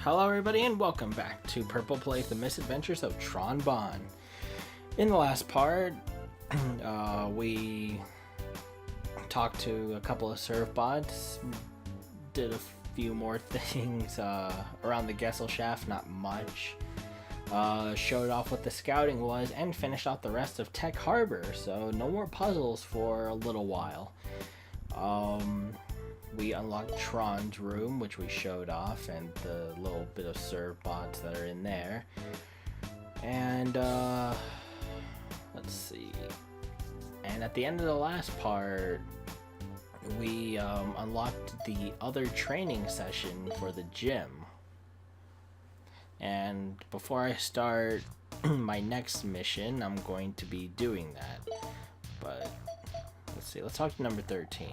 Hello everybody and welcome back to Purple Plays The Misadventures of Tron Bonne. In the last part, we talked to a couple of serve bots, did a few more things around the Gessel shaft, not much. Showed off what the scouting was and finished off the rest of Tech Harbor, so no more puzzles for a little while. We unlocked Tron's room, which we showed off, and the little bit of serve bots that are in there. And let's see. And at the end of the last part, we unlocked the other training session for the gym. And before I start my next mission, I'm going to be doing that. But let's see, let's talk to number 13.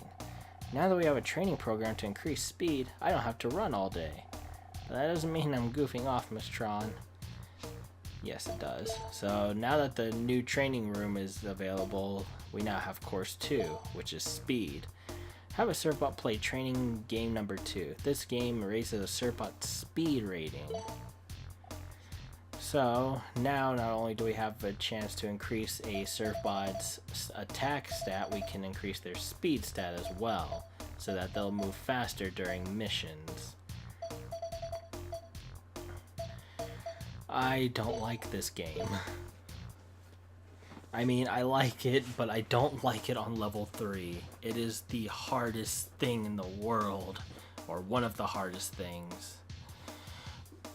Now that we have a training program to increase speed, I don't have to run all day. But that doesn't mean I'm goofing off, Miss Tron. Yes, it does. So now that the new training room is available, we now have course 2, which is speed. Have a Servbot play training game number 2. This game raises a Servbot's speed rating. So now not only do we have a chance to increase a Servbot's attack stat, we can increase their speed stat as well, so that they'll move faster during missions. I don't like this game. I mean, I like it, but I don't like it on level 3. It is the hardest thing in the world, or one of the hardest things.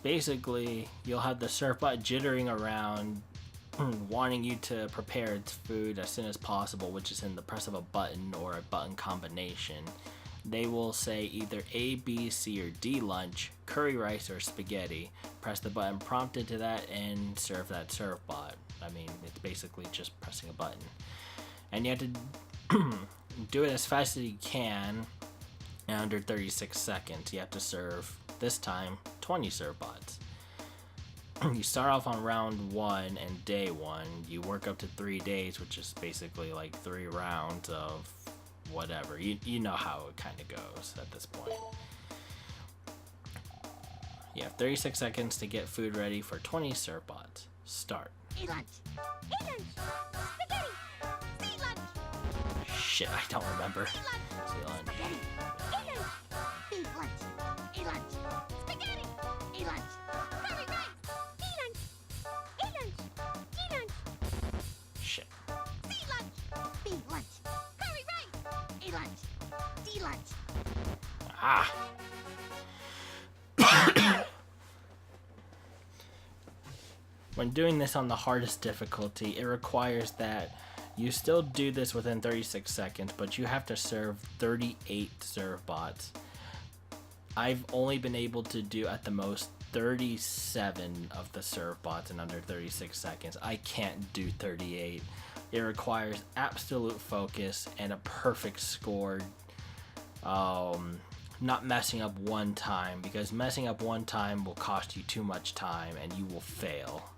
Basically, you'll have the Servbot jittering around, wanting you to prepare its food as soon as possible, which is in the press of a button or a button combination. They will say either A, B, C, or D lunch, curry rice, or spaghetti. Press the button prompted to that and serve that Servbot. I mean, it's basically just pressing a button. And you have to do it as fast as you can in under 36 seconds. You have to serve, this time, 20 Servbots. You start off on round 1 and day 1. You work up to 3 days, which is basically like 3 rounds of whatever. You know how it kind of goes at this point. You have 36 seconds to get food ready for 20 Servbots. Start. Eat lunch. Eat lunch. Spaghetti. Eat lunch. Shit, I don't remember. Eat lunch. Eat lunch. Spaghetti. Eat lunch. Eat lunch. Eat lunch. Spaghetti. Eat lunch. Curry rice. Eat lunch. Eat lunch. Eat lunch. Shit. Eat lunch. Eat lunch. Curry rice. Eat lunch. Eat lunch. Ah. When doing this on the hardest difficulty, it requires that you still do this within 36 seconds, but you have to serve 38 Servbots. I've only been able to do at the most 37 of the Servbots in under 36 seconds. I can't do 38. It requires absolute focus and a perfect score. Not messing up one time, because messing up one time will cost you too much time and you will fail.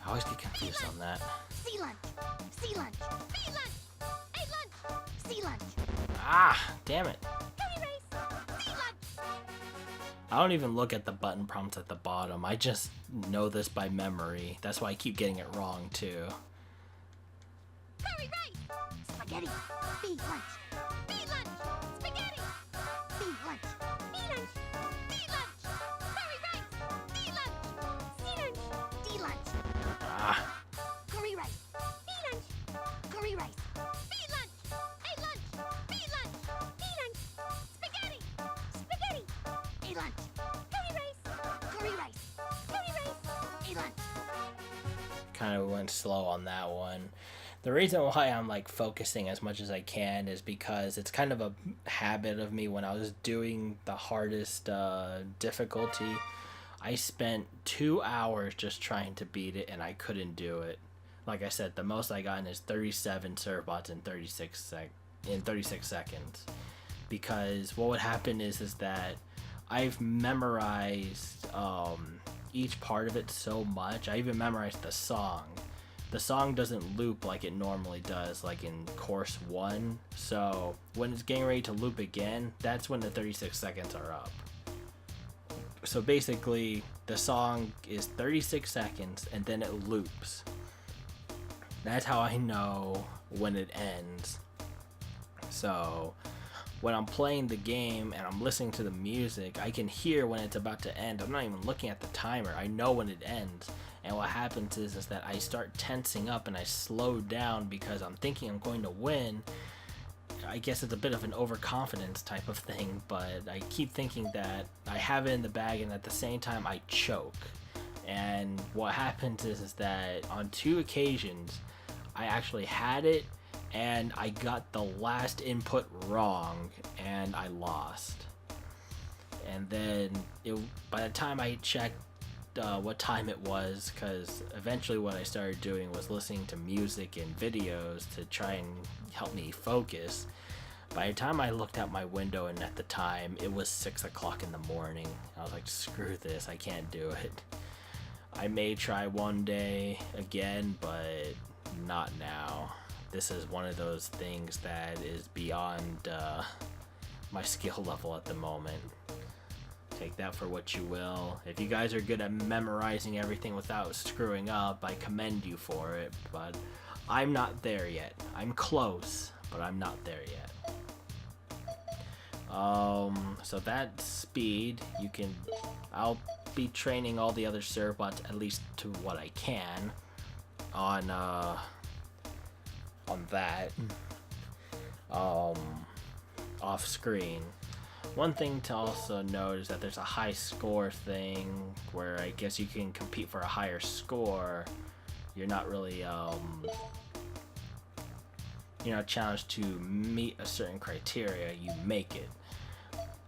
I always get confused on that. Sea lunch. Sea lunch. Sea lunch. Eat lunch. Sea lunch. Ah, damn it. Curry rice. Sea lunch. I don't even look at the button prompts at the bottom. I just know this by memory. That's why I keep getting it wrong too. Curry rice. Spaghetti. Beef lunch. Beef lunch. Spaghetti. Beef lunch. Beef lunch. Beef lunch. Curry rice. Beef lunch. Sea lunch. D lunch. Ah. Curry rice. Beef lunch. Curry rice. Beef lunch. A lunch. Beef lunch. Beef lunch. Spaghetti. Spaghetti. A lunch. Curry rice. Curry rice. Curry rice. A lunch. Kind of went slow on that one. The reason why I'm like focusing as much as I can is because it's kind of a habit of me. When I was doing the hardest difficulty, I spent 2 hours just trying to beat it and I couldn't do it. Like I said, the most I got is 37 Servbots in 36 seconds. Because what would happen is that I've memorized each part of it so much. I even memorized the song. The song doesn't loop like it normally does, like in course 1. So when it's getting ready to loop again, that's when the 36 seconds are up. So basically, the song is 36 seconds and then it loops. That's how I know when it ends. So when I'm playing the game and I'm listening to the music, I can hear when it's about to end. I'm not even looking at the timer. I know when it ends. And what happens is that I start tensing up and I slow down because I'm thinking I'm going to win. I guess it's a bit of an overconfidence type of thing, but I keep thinking that I have it in the bag, and at the same time I choke. And what happens is that on 2 occasions I actually had it and I got the last input wrong and I lost. And then by the time I checked what time it was, because eventually what I started doing was listening to music and videos to try and help me focus. By the time I looked out my window and at the time, it was 6 o'clock in the morning. I was like, screw this, I can't do it. I may try one day again, but not now. This is one of those things that is beyond my skill level at the moment. Take that for what you will. If you guys are good at memorizing everything without screwing up, I commend you for it, but I'm not there yet. I'm close, but I'm not there yet. So that speed, I'll be training all the other servbots at least to what I can on that off screen. One thing to also note is that there's a high score thing where I guess you can compete for a higher score. You're not really challenged to meet a certain criteria, you make it.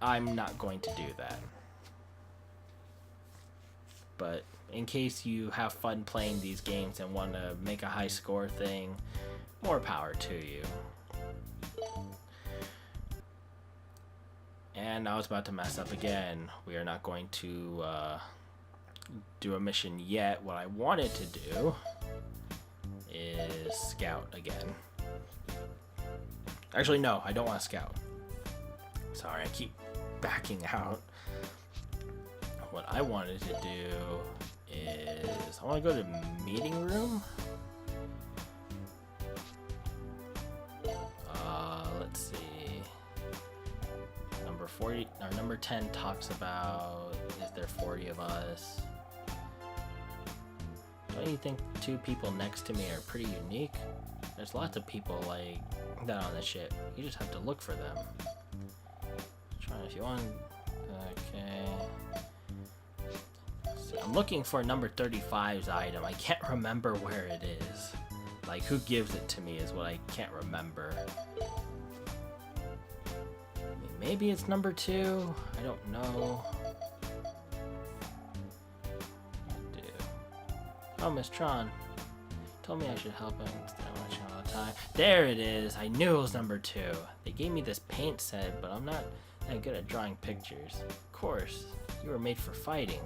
I'm not going to do that. But in case you have fun playing these games and want to make a high score thing, more power to you. And I was about to mess up again. We are not going to do a mission yet. What I wanted to do is scout again. Actually, no, I don't want to scout. Sorry, I keep backing out. What I wanted to do is I want to go to meeting room. Let's see. Number 40 or number 10 talks about, is there 40 of us? Don't you think 2 people next to me are pretty unique? There's lots of people like that on the ship. You just have to look for them. Trying if you want. Okay. So I'm looking for number 35's item. I can't remember where it is. Like, who gives it to me is what I can't remember. Maybe it's number 2. I don't know. Oh, Miss Tron. Told me I should help him instead of watching all the time. There it is. I knew it was number 2. They gave me this paint set, but I'm not that good at drawing pictures. Of course, you were made for fighting.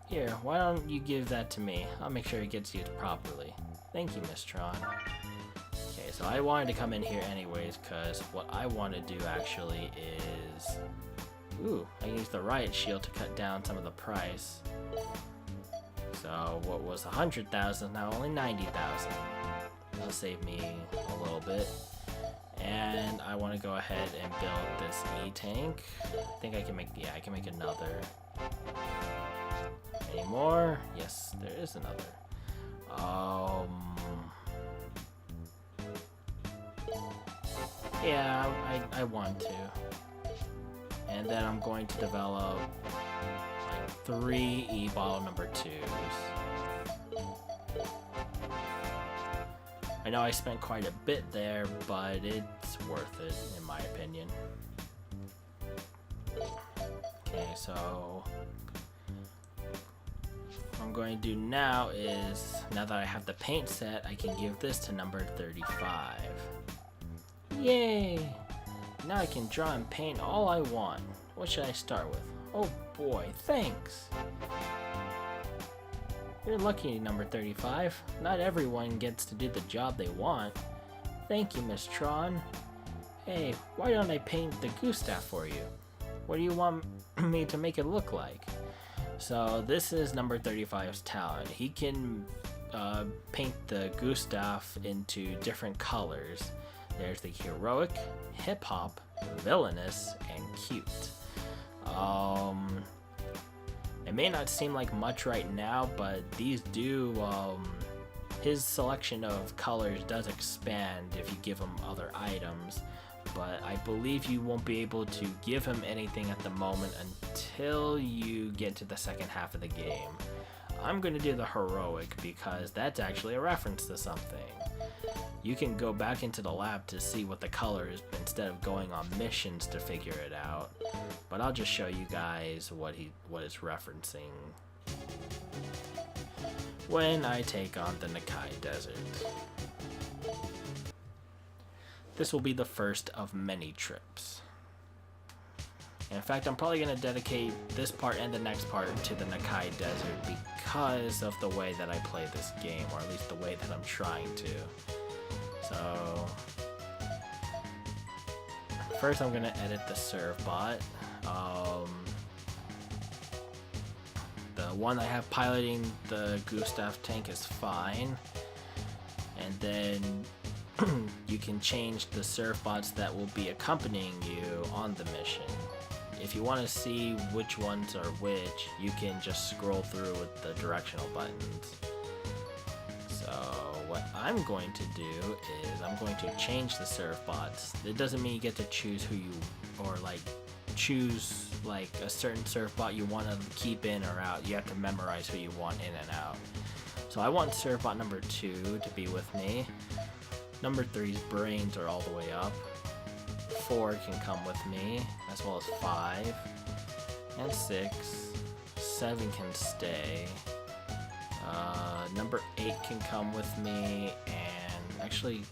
Here, why don't you give that to me? I'll make sure it gets used properly. Thank you, Miss Tron. Okay, so I wanted to come in here anyways, because what I want to do actually is... Ooh, I can use the riot shield to cut down some of the price. So what was 100,000 now only 90,000. That'll save me a little bit. And I want to go ahead and build this E-tank. I think I can make, yeah, I can make another. Any more? Yes, there is another. Yeah, I want to. And then I'm going to develop like 3 E-bottle number 2s. I know I spent quite a bit there, but it's worth it in my opinion. Okay, so what I'm going to do now is, now that I have the paint set, I can give this to number 35. Yay! Now I can draw and paint all I want. What should I start with? Oh boy, thanks! You're lucky, number 35. Not everyone gets to do the job they want. Thank you, Miss Tron. Hey, why don't I paint the goose staff for you? What do you want me to make it look like? So this is number 35's talent. He can paint the goose staff into different colors. There's the heroic, hip-hop, villainous, and cute. It may not seem like much right now, but these do, his selection of colors does expand if you give him other items, but I believe you won't be able to give him anything at the moment until you get to the second half of the game. I'm going to do the heroic because that's actually a reference to something. You can go back into the lab to see what the color is instead of going on missions to figure it out. But I'll just show you guys what it's referencing when I take on the Nakkai Desert. This will be the first of many trips. In fact, I'm probably going to dedicate this part and the next part to the Nakkai Desert because of the way that I play this game, or at least the way that I'm trying to. So, first I'm going to edit the serve bot. The one I have piloting the Gustav tank is fine. And then you can change the serve bots that will be accompanying you on the mission. If you want to see which ones are which, you can just scroll through with the directional buttons. So what I'm going to do is I'm going to change the serve bots. It doesn't mean you get to choose who you, or choose a certain serve bot you want to keep in or out. You have to memorize who you want in and out. So I want serve bot number 2 to be with me. Number 3's brains are all the way up. 4 can come with me, as well as 5 and 6. 7 can stay. Number 8 can come with me, and actually,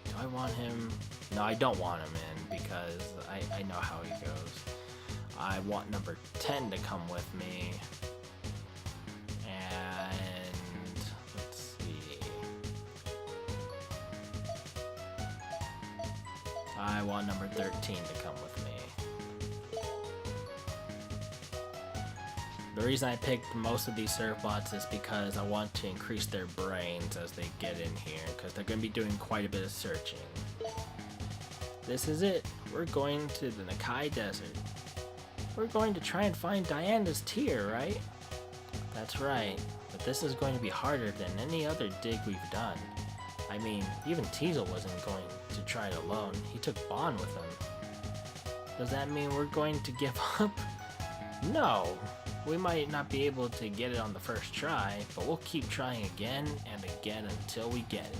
do I want him? No, I don't want him in because I know how he goes. I want number 10 to come with me, and let's see. I want number 13 to come with me. The reason I picked most of these serve bots is because I want to increase their brains as they get in here, because they're going to be doing quite a bit of searching. This is it. We're going to the Nakkai Desert. We're going to try and find Diana's tear, right? That's right, but this is going to be harder than any other dig we've done. I mean, even Teisel wasn't going to try it alone. He took Bonne with him. Does that mean we're going to give up? No. We might not be able to get it on the first try, but we'll keep trying again and again until we get it.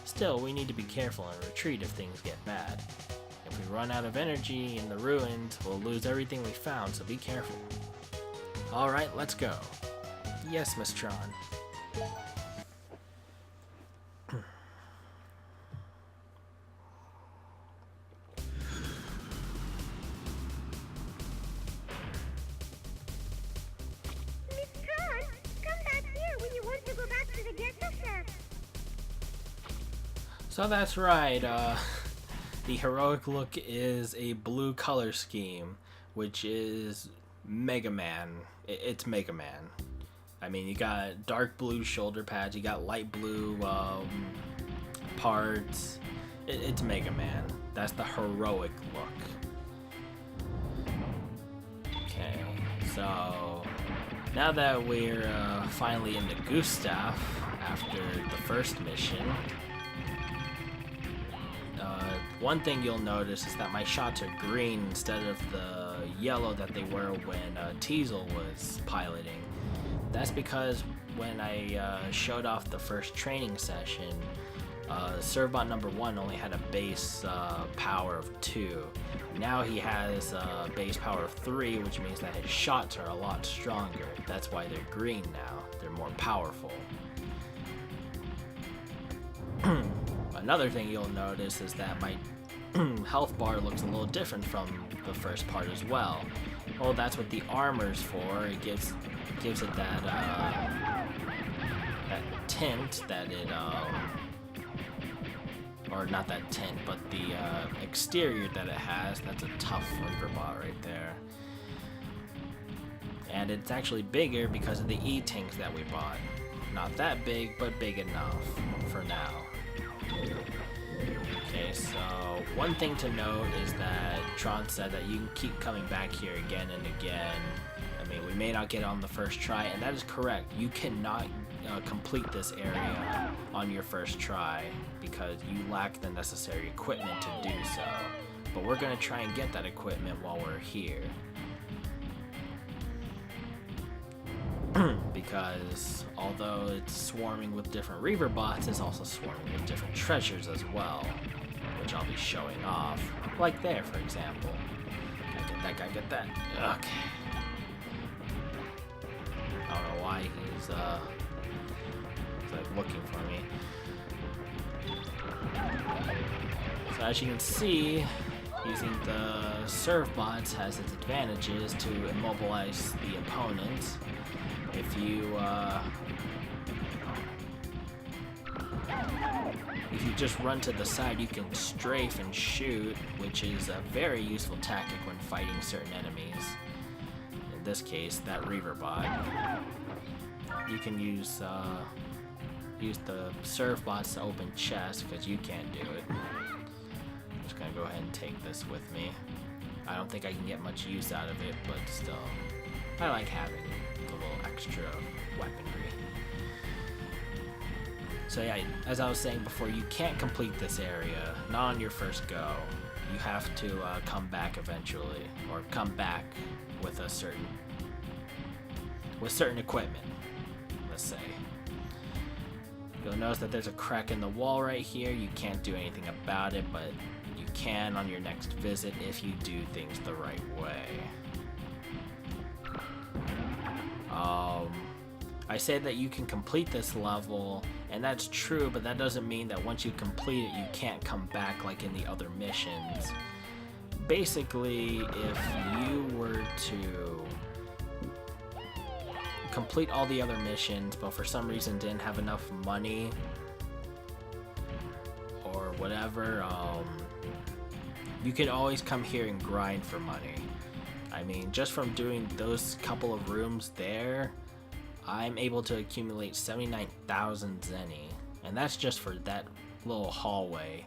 Still, we need to be careful and retreat if things get bad. If we run out of energy in the ruins, we'll lose everything we found, so be careful. Alright, let's go. Yes, Miss Tron. So that's right, the heroic look is a blue color scheme, which is Mega Man. It's Mega Man. I mean, you got dark blue shoulder pads, you got light blue parts. It's Mega Man. That's the heroic look. Okay, so now that we're finally in the Gustav after the first mission, one thing you'll notice is that my shots are green instead of the yellow that they were when Teisel was piloting. That's because when I showed off the first training session, Servbot number 1 only had a base power of 2. Now he has a base power of 3, which means that his shots are a lot stronger. That's why they're green now. They're more powerful. Another thing you'll notice is that my health bar looks a little different from the first part as well. Well, that's what the armor's for. It gives it that that tint that it or not that tint, but the exterior that it has. That's a tough Reaver bot right there. And it's actually bigger because of the E-tanks that we bought. Not that big, but big enough for now. Okay, so one thing to note is that Tron said that you can keep coming back here again and again. I mean, we may not get it on the first try, and that is correct. You cannot complete this area on your first try because you lack the necessary equipment to do so. But we're going to try and get that equipment while we're here. Because although it's swarming with different Reaver bots, it's also swarming with different treasures as well, which I'll be showing off. Like there, for example. Gotta get that. Okay. I don't know why he's like looking for me. So as you can see, using the serve bots has its advantages to immobilize the opponent. If you just run to the side, you can strafe and shoot, which is a very useful tactic when fighting certain enemies. In this case, that Reaver bot. You can use the serve bots to open chests because you can't do it. I'm just gonna go ahead and take this with me. I don't think I can get much use out of it, but still, I like having a little extra weaponry. So yeah, as I was saying before, you can't complete this area, not on your first go. You have to come back eventually, or come back with certain equipment, let's say. You'll notice that there's a crack in the wall right here. You can't do anything about it, but you can on your next visit if you do things the right way. I said that you can complete this level, and that's true, but that doesn't mean that once you complete it, you can't come back like in the other missions. Basically, if you were to complete all the other missions, but for some reason didn't have enough money or whatever, you can always come here and grind for money. I mean, just from doing those couple of rooms there, I'm able to accumulate 79,000 zenny, and that's just for that little hallway.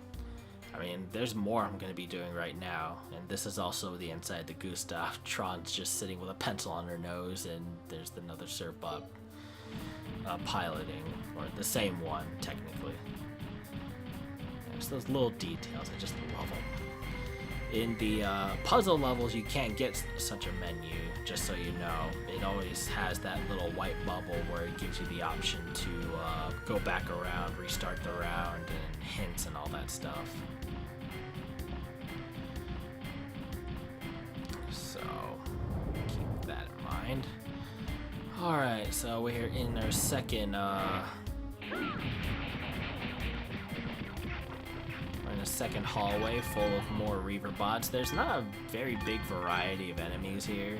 I mean, there's more I'm going to be doing right now, and this is also the inside of the Gustav. Tron's just sitting with a pencil on her nose, and there's another Serpbot piloting, or the same one, technically. There's those little details, I just love them. In the puzzle levels, you can't get such a menu, just so you know. It always has that little white bubble where it gives you the option to go back around, restart the round, and hints and all that stuff. So, keep that in mind. Alright, so we're in our second second hallway full of more Reaver bots. There's not a very big variety of enemies here.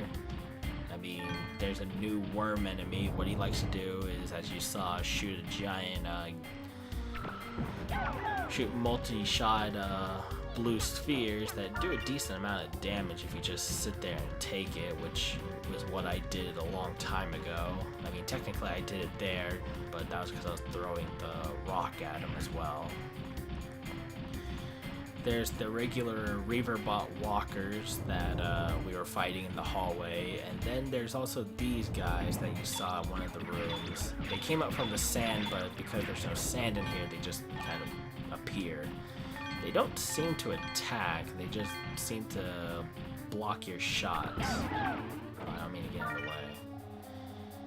I mean, there's a new worm enemy. What he likes to do is, as you saw, shoot a giant, shoot multi-shot blue spheres that do a decent amount of damage if you just sit there and take it, which was what I did a long time ago. I mean, technically I did it there, but that was because I was throwing the rock at him as well. There's the regular Reaver bot walkers that we were fighting in the hallway, and then there's also these guys that you saw in one of the rooms. They came up from the sand, but because there's no sand in here, they just kind of appear. They don't seem to attack, they just seem to block your shots. I don't mean to get in the way.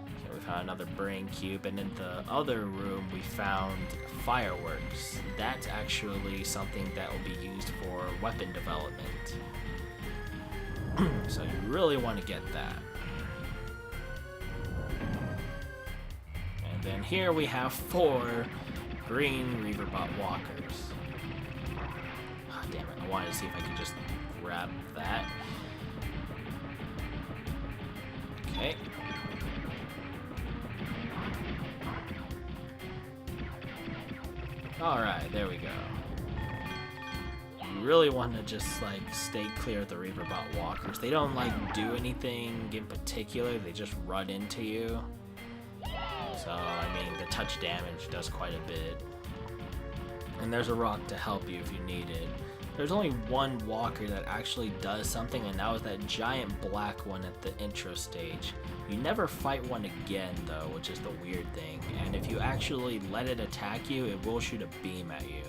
Okay, we found another brain cube, and in the other room we found fireworks. That's actually something that will be used for weapon development. So you really want to get that. And then here we have 4 green Reaver bot walkers. Ah, damn it, I I wanted to see if I could just grab that. Okay. Alright, there we go. You really want to just like stay clear of the Reaverbot walkers. They don't like do anything in particular, they just run into you. So, I mean, the touch damage does quite a bit. And there's a rock to help you if you need it. There's only one walker that actually does something, and that was that giant black one at the intro stage. You never fight one again, though, which is the weird thing. And if you actually let it attack you, it will shoot a beam at you.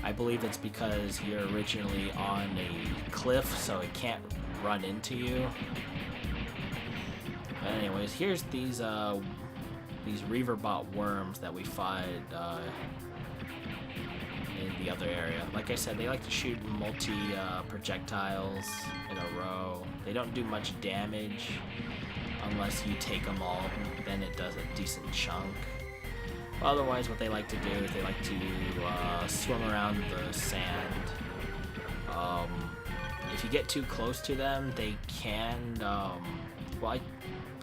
I believe it's because you're originally on a cliff, so it can't run into you. But anyways, here's these Reaverbot worms that we fought in the other area. Like I said, they like to shoot projectiles in a row. They don't do much damage unless you take them all, then it does a decent chunk. Otherwise, what they like to do is they like to swim around the sand. If you get too close to them, they can, well, I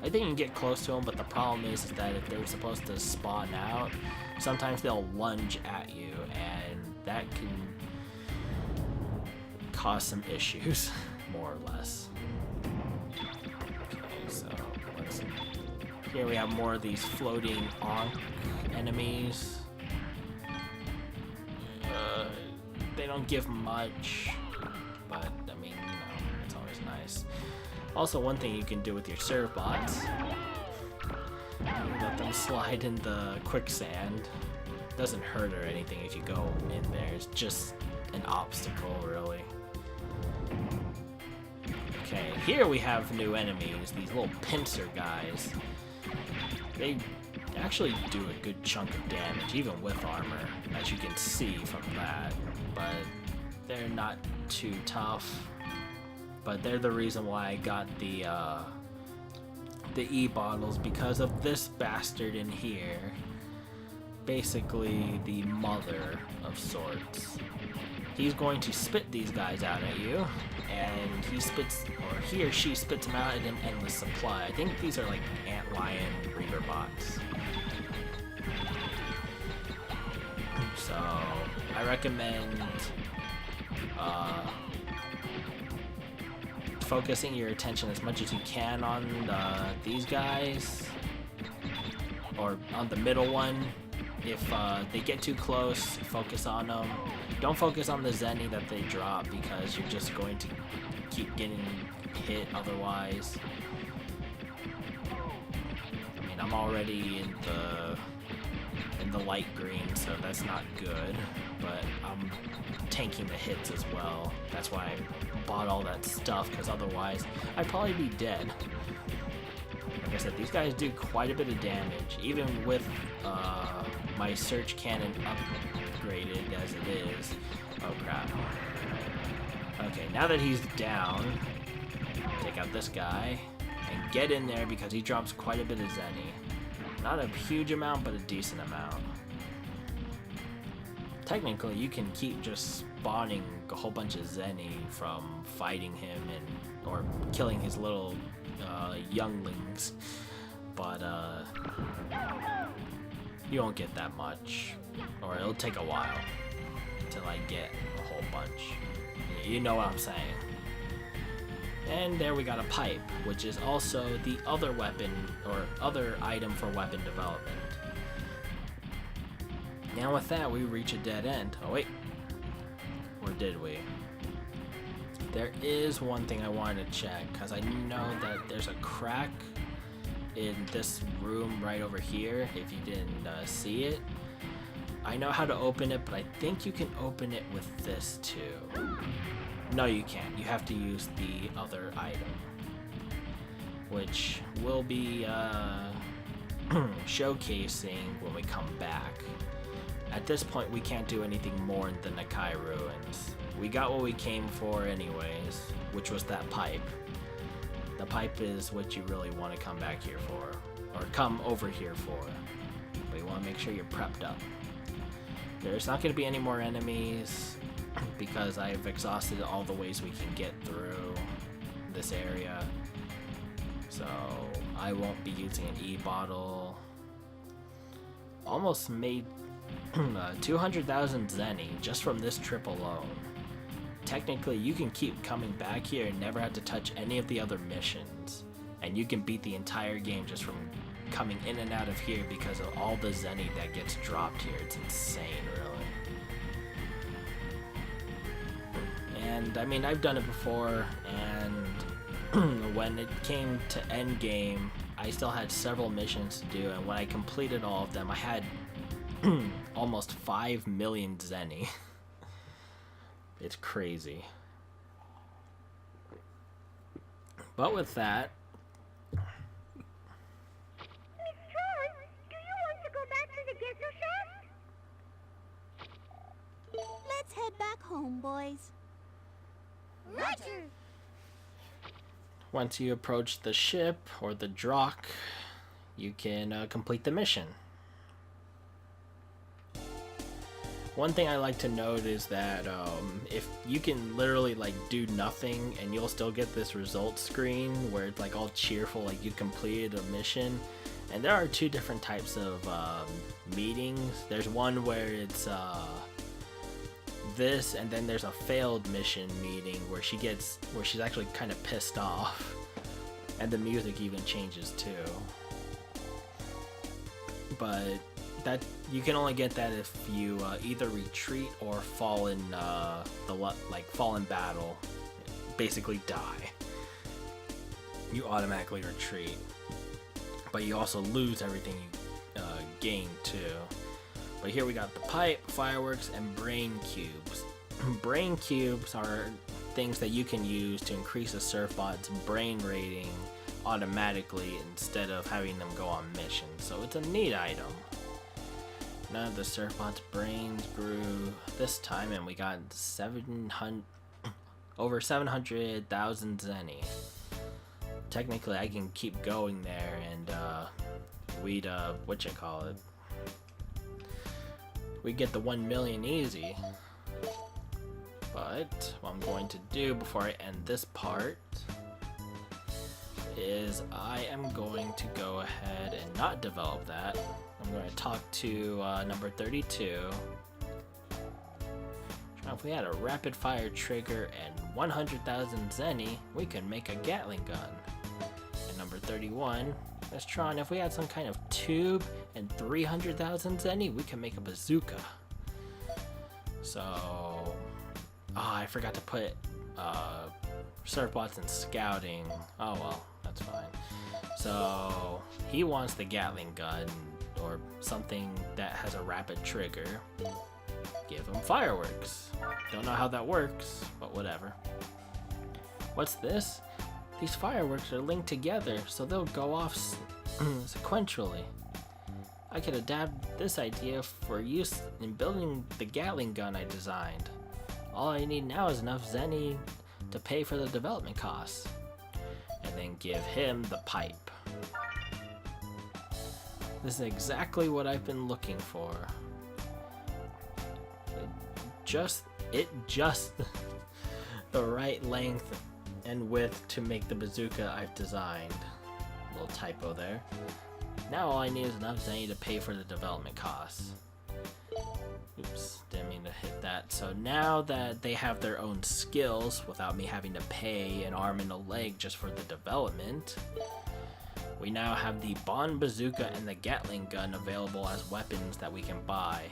think you can get close to them, but the problem is that if they're supposed to spawn out, sometimes they'll lunge at you, and that can cause some issues, more or less. Okay, so here we have more of these floating Ankh enemies. They don't give much, but I mean, you know, it's always nice. Also, one thing you can do with your serve bots, let them slide in the quicksand. Doesn't hurt or anything if you go in there. It's just an obstacle, really. Okay, here we have new enemies, these little pincer guys. They actually do a good chunk of damage, even with armor, as you can see from that. But they're not too tough. But they're the reason why I got the E-bottles, because of this bastard in here. Basically the mother of sorts. He's going to spit these guys out at you, and he or she spits them out at an endless supply. I think these are like antlion Reaverbots. So I recommend focusing your attention as much as you can on these guys, or on the middle one. If they get too close, focus on them. Don't focus on the Zenny that they drop, because you're just going to keep getting hit otherwise. I mean, I'm already in the light green, so that's not good, but I'm tanking the hits as well. That's why I bought all that stuff, because otherwise I'd probably be dead. Like I said, these guys do quite a bit of damage, even with my search cannon upgraded as it is. Oh crap. Okay, now that he's down, take out this guy and get in there, because he drops quite a bit of Zenny. Not a huge amount, but a decent amount. Technically, you can keep just spawning a whole bunch of Zenny from fighting him or killing his little younglings, but you won't get that much, or it'll take a while until I get a whole bunch. You know what I'm saying. And there we got a pipe, which is also the other weapon, or other item for weapon development. Now with that, we reach a dead end. Oh wait, or did we? There is one thing I wanted to check, because I know that there's a crack in this room right over here, if you didn't see it. I know how to open it, but I think you can open it with this too. No, you can't. You have to use the other item, which we'll be showcasing when we come back. At this point, we can't do anything more in the Nakkai ruins. We got what we came for anyways, which was that pipe. The pipe is what you really want to come back here for, or come over here for. But you want to make sure you're prepped up. There's not going to be any more enemies. because I've exhausted all the ways we can get through this area. So I won't be using an e-bottle. Almost made 200,000 zenny just from this trip alone. Technically, you can keep coming back here and never have to touch any of the other missions. And you can beat the entire game just from coming in and out of here because of all the zenny that gets dropped here. It's insane, really. And I mean, I've done it before, and when it came to endgame, I still had several missions to do, and when I completed all of them, I had almost 5 million zenny. It's crazy. But with that, Miss Tron, do you want to go back to the Gizmo shack? Let's head back home, boys. Roger. once you approach the ship or the Drock, you can complete the mission. One thing I like to note is that if you can literally like do nothing and you'll still get this result screen where it's like all cheerful, like you completed a mission. And there are two different types of meetings. There's one where it's this, and then there's a failed mission meeting where she's actually kind of pissed off, and the music even changes too. But that you can only get that if you either retreat or fall in fall in battle, basically die. You automatically retreat, but you also lose everything you gain too. But here we got the pipe, fireworks, and brain cubes. Brain cubes are things that you can use to increase a surfbot's brain rating automatically instead of having them go on missions. So it's a neat item. None of the surfbot's brains grew this time, and we got over 700,000 zenny. Technically, I can keep going there, and we'd we'd get the 1 million easy. But what I'm going to do before I end this part is I am going to go ahead and not develop that. I'm going to talk to number 32. If we had a rapid fire trigger and 100,000 zenny, we could make a Gatling gun. And number 31, Miss Tron, if we had some kind of tube and 300,000 zenny, we can make a bazooka. So, I forgot to put surfbots in scouting. Oh well, that's fine. So he wants the Gatling gun or something that has a rapid trigger. Give him fireworks. Don't know how that works, but whatever. What's this? These fireworks are linked together, so they'll go off sequentially. I could adapt this idea for use in building the Gatling gun I designed. All I need now is enough zenny to pay for the development costs. And then give him the pipe. This is exactly what I've been looking for. Just the right length and width to make the bazooka I've designed. Little typo there. Now all I need is enough zenny to pay for the development costs. Oops, didn't mean to hit that. So now that they have their own skills without me having to pay an arm and a leg just for the development, we now have the Bonne bazooka and the Gatling gun available as weapons that we can buy.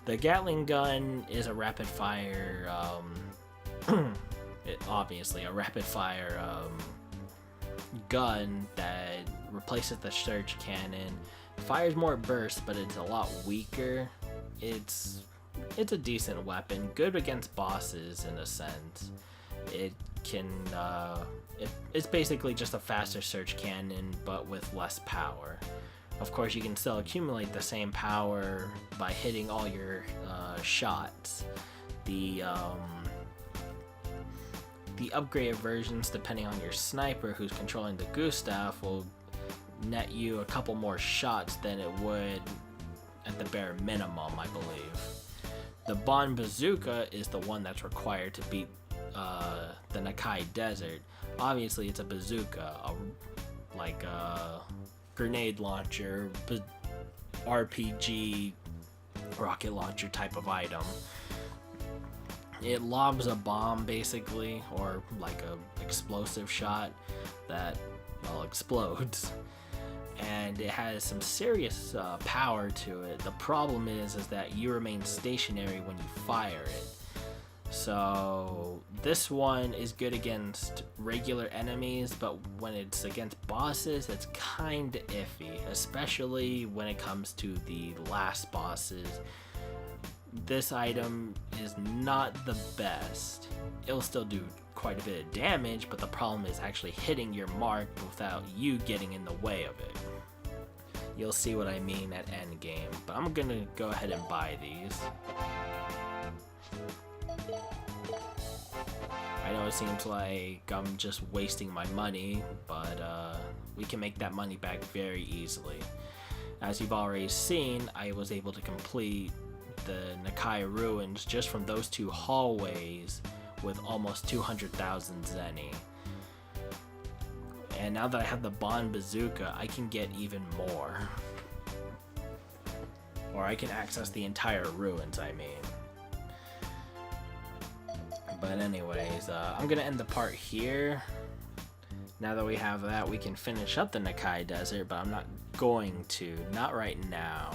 The Gatling gun is a rapid fire, obviously a rapid fire gun that replaces the surge cannon. Fires more bursts, but it's a lot weaker. It's a decent weapon, good against bosses in a sense. It can it's basically just a faster surge cannon, but with less power. Of course, you can still accumulate the same power by hitting all your shots. The upgraded versions, depending on your sniper who's controlling the Gustav, will net you a couple more shots than it would at the bare minimum, I believe. The Bonne bazooka is the one that's required to beat the Nakkai Desert. Obviously, it's a bazooka, like a grenade launcher, RPG, rocket launcher type of item. It lobs a bomb, basically, or like a explosive shot that, well, explodes. And it has some serious power to it. The problem is that you remain stationary when you fire it. So this one is good against regular enemies, but when it's against bosses, it's kind of iffy, especially when it comes to the last bosses. This item is not the best. It'll still do quite a bit of damage, but the problem is actually hitting your mark without you getting in the way of it. You'll see what I mean at endgame, but I'm gonna go ahead and buy these. I know it seems like I'm just wasting my money, but we can make that money back very easily. As you've already seen, I was able to complete the Nakkai ruins just from those two hallways with almost 200,000 Zenny. And now that I have the Bonne bazooka, I can get even more. Or I can access the entire ruins, I mean. But anyways, I'm gonna end the part here. Now that we have that, we can finish up the Nakkai Desert, but I'm not going to, not right now.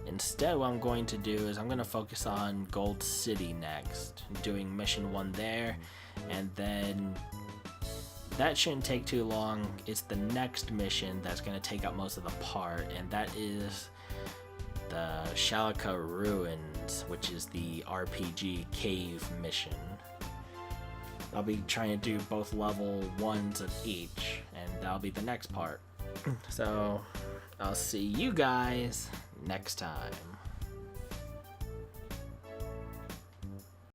Instead, what I'm going to do is I'm going to focus on Gold City next, doing mission 1 there, and then that shouldn't take too long. It's the next mission that's going to take up most of the part, and that is the Shalaka Ruins, which is the RPG cave mission. I'll be trying to do both level 1s of each, and that'll be the next part. So, I'll see you guys next time.